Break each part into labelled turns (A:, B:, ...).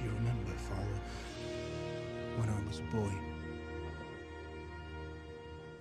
A: you remember, Father, when I was a boy,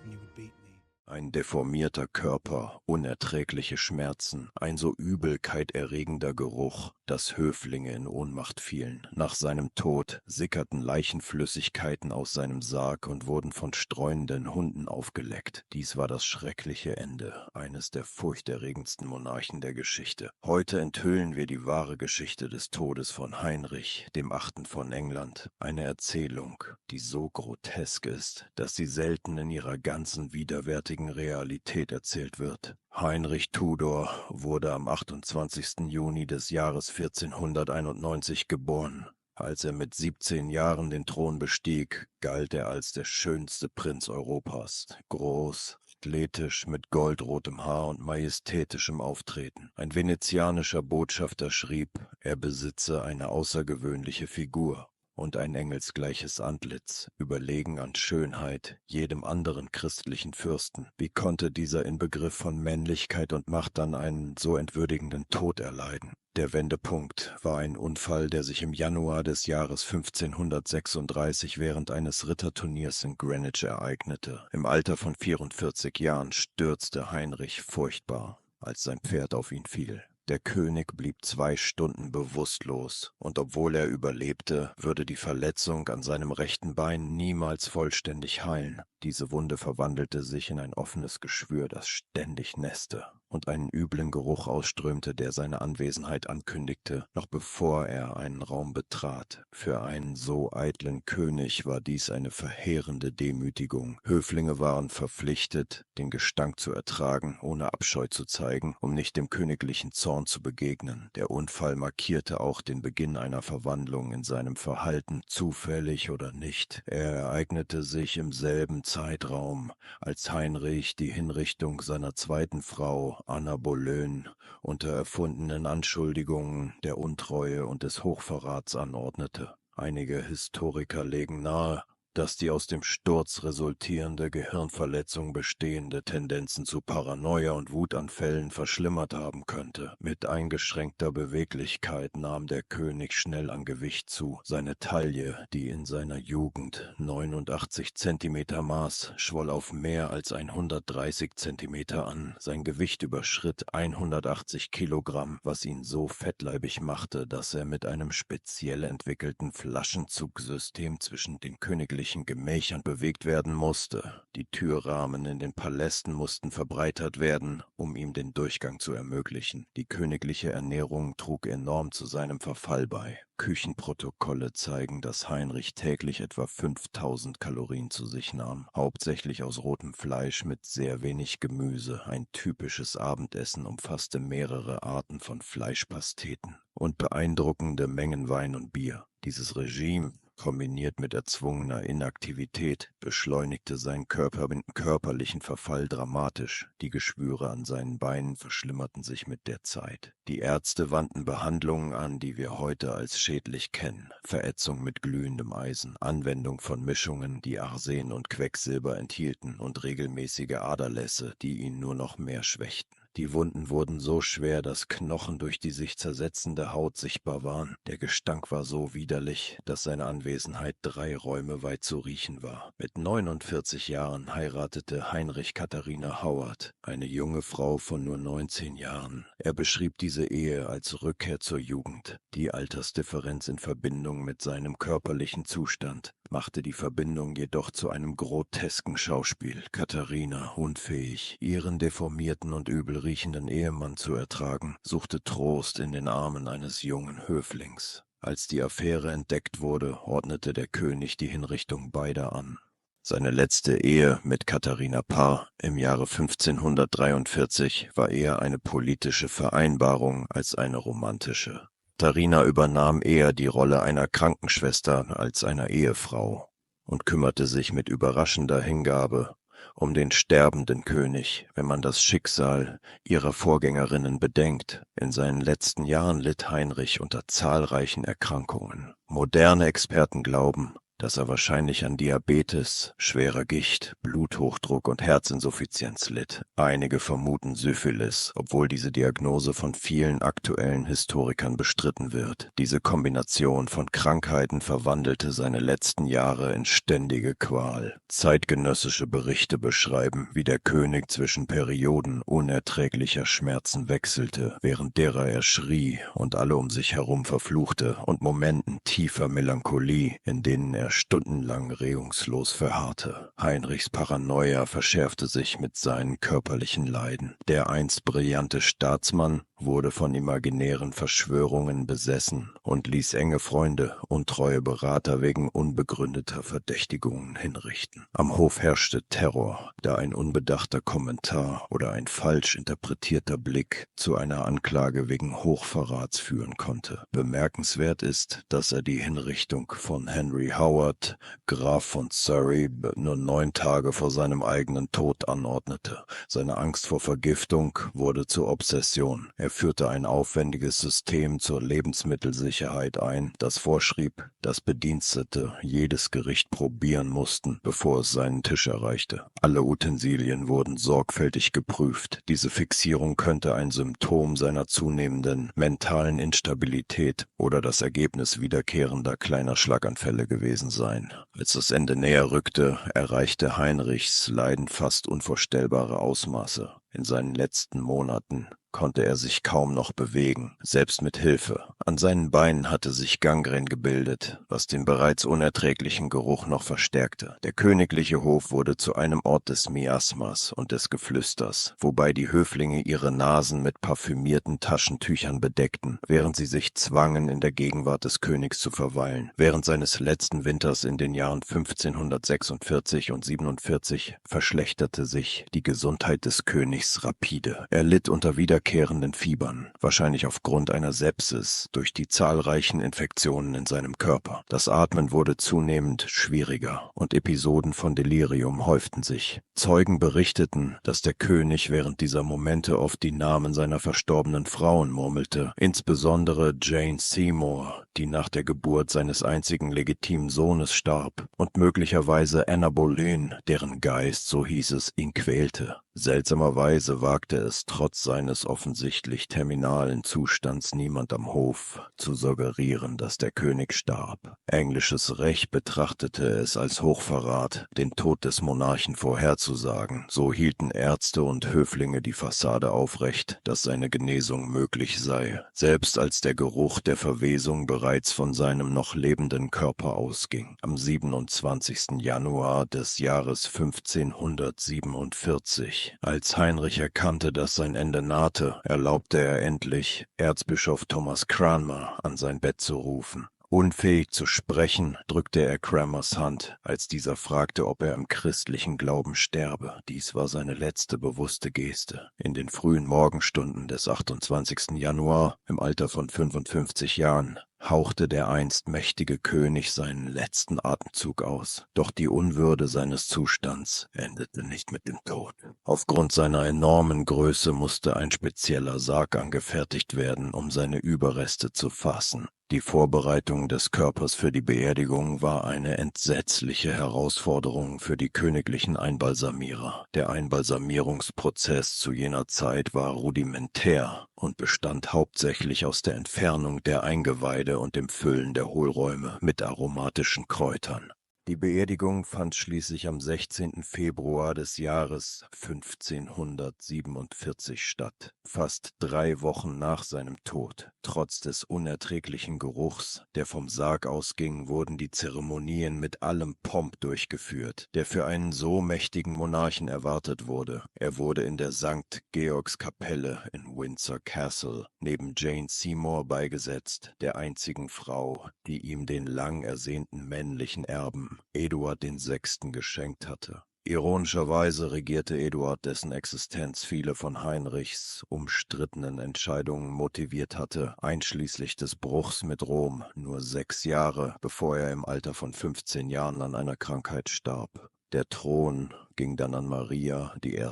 A: and you would beat me.
B: Ein deformierter Körper, unerträgliche Schmerzen, ein so übelkeiterregender Geruch, dass Höflinge in Ohnmacht fielen. Nach seinem Tod sickerten Leichenflüssigkeiten aus seinem Sarg und wurden von streunenden Hunden aufgeleckt. Dies war das schreckliche Ende eines der furchterregendsten Monarchen der Geschichte. Heute enthüllen wir die wahre Geschichte des Todes von Heinrich, dem Achten von England. Eine Erzählung, die so grotesk ist, dass sie selten in ihrer ganzen widerwärtigen Realität erzählt wird. Heinrich Tudor wurde am 28. Juni des Jahres 1491 geboren. Als er mit 17 Jahren den Thron bestieg, galt er als der schönste Prinz Europas. Groß, athletisch, mit goldrotem Haar und majestätischem Auftreten. Ein venezianischer Botschafter schrieb, er besitze eine außergewöhnliche Figur und ein engelsgleiches Antlitz, überlegen an Schönheit jedem anderen christlichen Fürsten. Wie konnte dieser Inbegriff von Männlichkeit und Macht dann einen so entwürdigenden Tod erleiden? Der Wendepunkt war ein Unfall, der sich im Januar des Jahres 1536 während eines Ritterturniers in Greenwich ereignete. Im Alter von 44 Jahren stürzte Heinrich furchtbar, als sein Pferd auf ihn fiel. Der König blieb 2 Stunden bewusstlos, und obwohl er überlebte, würde die Verletzung an seinem rechten Bein niemals vollständig heilen. Diese Wunde verwandelte sich in ein offenes Geschwür, das ständig nässte und einen üblen Geruch ausströmte, der seine Anwesenheit ankündigte, noch bevor er einen Raum betrat. Für einen so eitlen König war dies eine verheerende Demütigung. Höflinge waren verpflichtet, den Gestank zu ertragen, ohne Abscheu zu zeigen, um nicht dem königlichen Zorn zu begegnen. Der Unfall markierte auch den Beginn einer Verwandlung in seinem Verhalten, zufällig oder nicht. Er ereignete sich im selben Zeitraum, als Heinrich die Hinrichtung seiner zweiten Frau, Anna Boleyn, unter erfundenen Anschuldigungen der Untreue und des Hochverrats anordnete. Einige Historiker legen nahe, dass die aus dem Sturz resultierende Gehirnverletzung bestehende Tendenzen zu Paranoia und Wutanfällen verschlimmert haben könnte. Mit eingeschränkter Beweglichkeit nahm der König schnell an Gewicht zu. Seine Taille, die in seiner Jugend 89 Zentimeter maß, schwoll auf mehr als 130 Zentimeter an. Sein Gewicht überschritt 180 Kilogramm, was ihn so fettleibig machte, dass er mit einem speziell entwickelten Flaschenzugsystem zwischen den königlichen Gemächern bewegt werden musste. Die Türrahmen in den Palästen mussten verbreitert werden, um ihm den Durchgang zu ermöglichen. Die königliche Ernährung trug enorm zu seinem Verfall bei. Küchenprotokolle zeigen, dass Heinrich täglich etwa 5000 Kalorien zu sich nahm, hauptsächlich aus rotem Fleisch mit sehr wenig Gemüse. Ein typisches Abendessen umfasste mehrere Arten von Fleischpasteten und beeindruckende Mengen Wein und Bier. Dieses Regime, kombiniert mit erzwungener Inaktivität, beschleunigte seinen körperlichen Verfall dramatisch. Die Geschwüre an seinen Beinen verschlimmerten sich mit der Zeit. Die Ärzte wandten Behandlungen an, die wir heute als schädlich kennen. Verätzung mit glühendem Eisen, Anwendung von Mischungen, die Arsen und Quecksilber enthielten, und regelmäßige Aderlässe, die ihn nur noch mehr schwächten. Die Wunden wurden so schwer, dass Knochen durch die sich zersetzende Haut sichtbar waren. Der Gestank war so widerlich, dass seine Anwesenheit 3 Räume weit zu riechen war. Mit 49 Jahren heiratete Heinrich Katharina Howard, eine junge Frau von nur 19 Jahren. Er beschrieb diese Ehe als Rückkehr zur Jugend. Die Altersdifferenz in Verbindung mit seinem körperlichen Zustand machte die Verbindung jedoch zu einem grotesken Schauspiel. Katharina, unfähig, ihren deformierten und übel riechenden Ehemann zu ertragen, suchte Trost in den Armen eines jungen Höflings. Als die Affäre entdeckt wurde, ordnete der König die Hinrichtung beider an. Seine letzte Ehe mit Katharina Parr im Jahre 1543 war eher eine politische Vereinbarung als eine romantische. Katharina übernahm eher die Rolle einer Krankenschwester als einer Ehefrau und kümmerte sich mit überraschender Hingabe um den sterbenden König, wenn man das Schicksal ihrer Vorgängerinnen bedenkt. In seinen letzten Jahren litt Heinrich unter zahlreichen Erkrankungen. Moderne Experten glauben, dass er wahrscheinlich an Diabetes, schwerer Gicht, Bluthochdruck und Herzinsuffizienz litt. Einige vermuten Syphilis, obwohl diese Diagnose von vielen aktuellen Historikern bestritten wird. Diese Kombination von Krankheiten verwandelte seine letzten Jahre in ständige Qual. Zeitgenössische Berichte beschreiben, wie der König zwischen Perioden unerträglicher Schmerzen wechselte, während derer er schrie und alle um sich herum verfluchte, und Momenten tiefer Melancholie, in denen er stundenlang regungslos verharrte. Heinrichs Paranoia verschärfte sich mit seinen körperlichen Leiden. Der einst brillante Staatsmann wurde von imaginären Verschwörungen besessen und ließ enge Freunde, untreue Berater wegen unbegründeter Verdächtigungen hinrichten. Am Hof herrschte Terror, da ein unbedachter Kommentar oder ein falsch interpretierter Blick zu einer Anklage wegen Hochverrats führen konnte. Bemerkenswert ist, dass er die Hinrichtung von Henry Howard, Graf von Surrey, nur 9 Tage vor seinem eigenen Tod anordnete. Seine Angst vor Vergiftung wurde zur Obsession. Er führte ein aufwendiges System zur Lebensmittelsicherheit ein, das vorschrieb, dass Bedienstete jedes Gericht probieren mussten, bevor es seinen Tisch erreichte. Alle Utensilien wurden sorgfältig geprüft. Diese Fixierung könnte ein Symptom seiner zunehmenden mentalen Instabilität oder das Ergebnis wiederkehrender kleiner Schlaganfälle gewesen sein. Als das Ende näher rückte, erreichte Heinrichs Leiden fast unvorstellbare Ausmaße. In seinen letzten Monaten konnte er sich kaum noch bewegen, selbst mit Hilfe. An seinen Beinen hatte sich Gangren gebildet, was den bereits unerträglichen Geruch noch verstärkte. Der königliche Hof wurde zu einem Ort des Miasmas und des Geflüsters, wobei die Höflinge ihre Nasen mit parfümierten Taschentüchern bedeckten, während sie sich zwangen, in der Gegenwart des Königs zu verweilen. Während seines letzten Winters in den Jahren 1546 und 47 verschlechterte sich die Gesundheit des Königs rapide. Er litt unter wiederkehrenden Fiebern, wahrscheinlich aufgrund einer Sepsis durch die zahlreichen Infektionen in seinem Körper. Das Atmen wurde zunehmend schwieriger und Episoden von Delirium häuften sich. Zeugen berichteten, dass der König während dieser Momente oft die Namen seiner verstorbenen Frauen murmelte, insbesondere Jane Seymour, die nach der Geburt seines einzigen legitimen Sohnes starb, und möglicherweise Anna Boleyn, deren Geist, so hieß es, ihn quälte. Seltsamerweise wagte es trotz seines offensichtlich terminalen Zustands niemand am Hof zu suggerieren, dass der König starb. Englisches Recht betrachtete es als Hochverrat, den Tod des Monarchen vorherzusagen. So hielten Ärzte und Höflinge die Fassade aufrecht, dass seine Genesung möglich sei, selbst als der Geruch der Verwesung bereits von seinem noch lebenden Körper ausging. Am 27. Januar des Jahres 1547, als Heinrich erkannte, dass sein Ende nahte, erlaubte er endlich, Erzbischof Thomas Cranmer an sein Bett zu rufen. Unfähig zu sprechen, drückte er Cranmers Hand, als dieser fragte, ob er im christlichen Glauben sterbe. Dies war seine letzte bewusste Geste. In den frühen Morgenstunden des 28. Januar, im Alter von 55 Jahren, hauchte der einst mächtige König seinen letzten Atemzug aus. Doch die Unwürde seines Zustands endete nicht mit dem Tod. Aufgrund seiner enormen Größe musste ein spezieller Sarg angefertigt werden, um seine Überreste zu fassen. Die Vorbereitung des Körpers für die Beerdigung war eine entsetzliche Herausforderung für die königlichen Einbalsamierer. Der Einbalsamierungsprozess zu jener Zeit war rudimentär und bestand hauptsächlich aus der Entfernung der Eingeweide und dem Füllen der Hohlräume mit aromatischen Kräutern. Die Beerdigung fand schließlich am 16. Februar des Jahres 1547 statt, fast 3 Wochen nach seinem Tod. Trotz des unerträglichen Geruchs, der vom Sarg ausging, wurden die Zeremonien mit allem Pomp durchgeführt, der für einen so mächtigen Monarchen erwartet wurde. Er wurde in der St. Georgs Kapelle in Windsor Castle neben Jane Seymour beigesetzt, der einzigen Frau, die ihm den lang ersehnten männlichen Erben Eduard VI. Geschenkt hatte. Ironischerweise regierte Eduard, dessen Existenz viele von Heinrichs umstrittenen Entscheidungen motiviert hatte, einschließlich des Bruchs mit Rom, nur 6 Jahre, bevor er im Alter von 15 Jahren an einer Krankheit starb. Der Thron ging dann an Maria I.,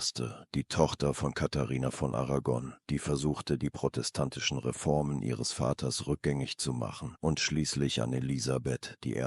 B: die Tochter von Katharina von Aragon, die versuchte, die protestantischen Reformen ihres Vaters rückgängig zu machen, und schließlich an Elisabeth I.,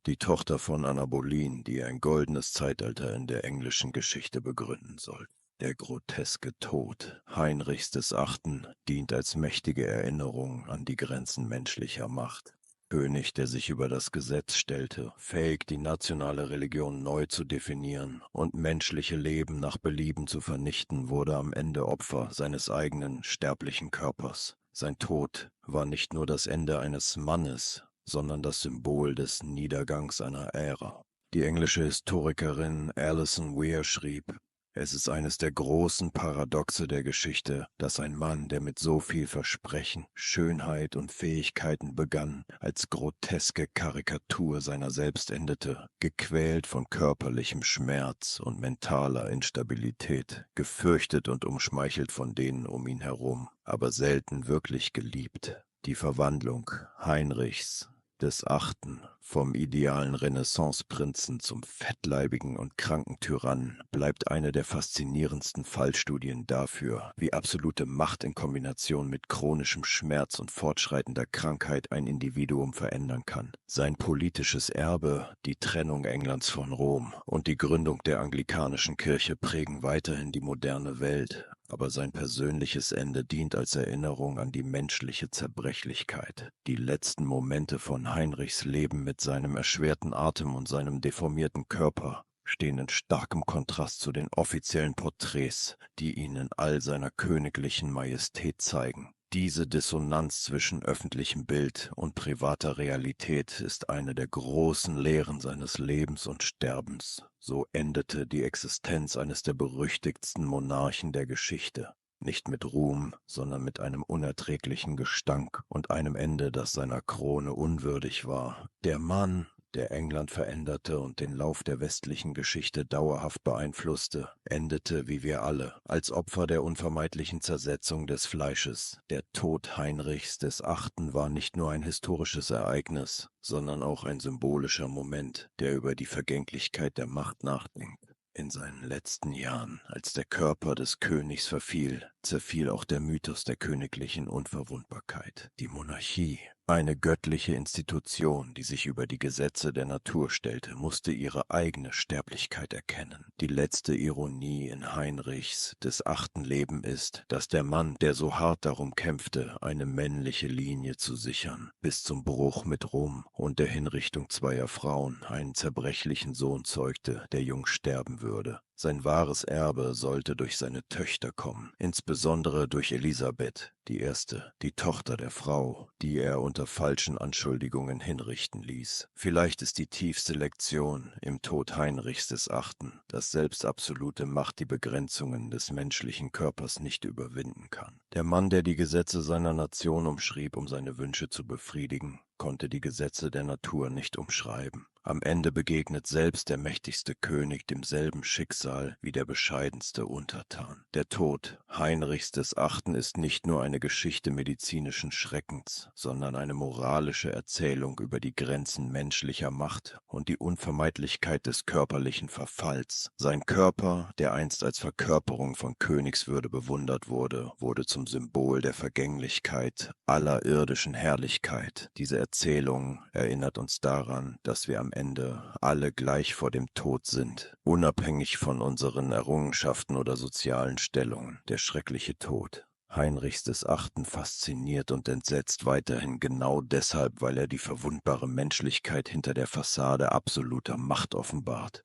B: die Tochter von Anna Boleyn, die ein goldenes Zeitalter in der englischen Geschichte begründen soll. Der groteske Tod Heinrichs des Achten dient als mächtige Erinnerung an die Grenzen menschlicher Macht. König, der sich über das Gesetz stellte, fähig, die nationale Religion neu zu definieren und menschliche Leben nach Belieben zu vernichten, wurde am Ende Opfer seines eigenen sterblichen Körpers. Sein Tod war nicht nur das Ende eines Mannes, sondern das Symbol des Niedergangs einer Ära. Die englische Historikerin Alison Weir schrieb: Es ist eines der großen Paradoxe der Geschichte, dass ein Mann, der mit so viel Versprechen, Schönheit und Fähigkeiten begann, als groteske Karikatur seiner selbst endete, gequält von körperlichem Schmerz und mentaler Instabilität, gefürchtet und umschmeichelt von denen um ihn herum, aber selten wirklich geliebt. Die Verwandlung Heinrichs des Achten vom idealen Renaissanceprinzen zum fettleibigen und kranken Tyrannen bleibt eine der faszinierendsten Fallstudien dafür, wie absolute Macht in Kombination mit chronischem Schmerz und fortschreitender Krankheit ein Individuum verändern kann. Sein politisches Erbe, die Trennung Englands von Rom und die Gründung der anglikanischen Kirche prägen weiterhin die moderne Welt, aber sein persönliches Ende dient als Erinnerung an die menschliche Zerbrechlichkeit. Die letzten Momente von Heinrichs Leben mit seinem erschwerten Atem und seinem deformierten Körper stehen in starkem Kontrast zu den offiziellen Porträts, die ihn in all seiner königlichen Majestät zeigen. Diese Dissonanz zwischen öffentlichem Bild und privater Realität ist eine der großen Lehren seines Lebens und Sterbens. So endete die Existenz eines der berüchtigtsten Monarchen der Geschichte. Nicht mit Ruhm, sondern mit einem unerträglichen Gestank und einem Ende, das seiner Krone unwürdig war. Der Mann, der England veränderte und den Lauf der westlichen Geschichte dauerhaft beeinflusste, endete wie wir alle als Opfer der unvermeidlichen Zersetzung des Fleisches. Der Tod Heinrichs des Achten war nicht nur ein historisches Ereignis, sondern auch ein symbolischer Moment, der über die Vergänglichkeit der Macht nachdenkt. In seinen letzten Jahren, als der Körper des Königs verfiel, zerfiel auch der Mythos der königlichen Unverwundbarkeit. Die Monarchie, eine göttliche Institution, die sich über die Gesetze der Natur stellte, musste ihre eigene Sterblichkeit erkennen. Die letzte Ironie in Heinrichs des Achten Leben ist, dass der Mann, der so hart darum kämpfte, eine männliche Linie zu sichern, bis zum Bruch mit Rom und der Hinrichtung zweier Frauen einen zerbrechlichen Sohn zeugte, der jung sterben würde. Sein wahres Erbe sollte durch seine Töchter kommen, insbesondere durch Elisabeth I., die Tochter der Frau, die er unter falschen Anschuldigungen hinrichten ließ. Vielleicht ist die tiefste Lektion im Tod Heinrichs des Achten, dass selbst absolute Macht die Begrenzungen des menschlichen Körpers nicht überwinden kann. Der Mann, der die Gesetze seiner Nation umschrieb, um seine Wünsche zu befriedigen, konnte die Gesetze der Natur nicht umschreiben. Am Ende begegnet selbst der mächtigste König demselben Schicksal wie der bescheidenste Untertan. Der Tod Heinrichs des Achten ist nicht nur eine Geschichte medizinischen Schreckens, sondern eine moralische Erzählung über die Grenzen menschlicher Macht und die Unvermeidlichkeit des körperlichen Verfalls. Sein Körper, der einst als Verkörperung von Königswürde bewundert wurde, wurde zum Symbol der Vergänglichkeit aller irdischen Herrlichkeit. Diese Erzählung erinnert uns daran, dass wir am Ende alle gleich vor dem Tod sind, unabhängig von unseren Errungenschaften oder sozialen Stellungen. Der schreckliche Tod Heinrichs des Achten fasziniert und entsetzt weiterhin genau deshalb, weil er die verwundbare Menschlichkeit hinter der Fassade absoluter Macht offenbart.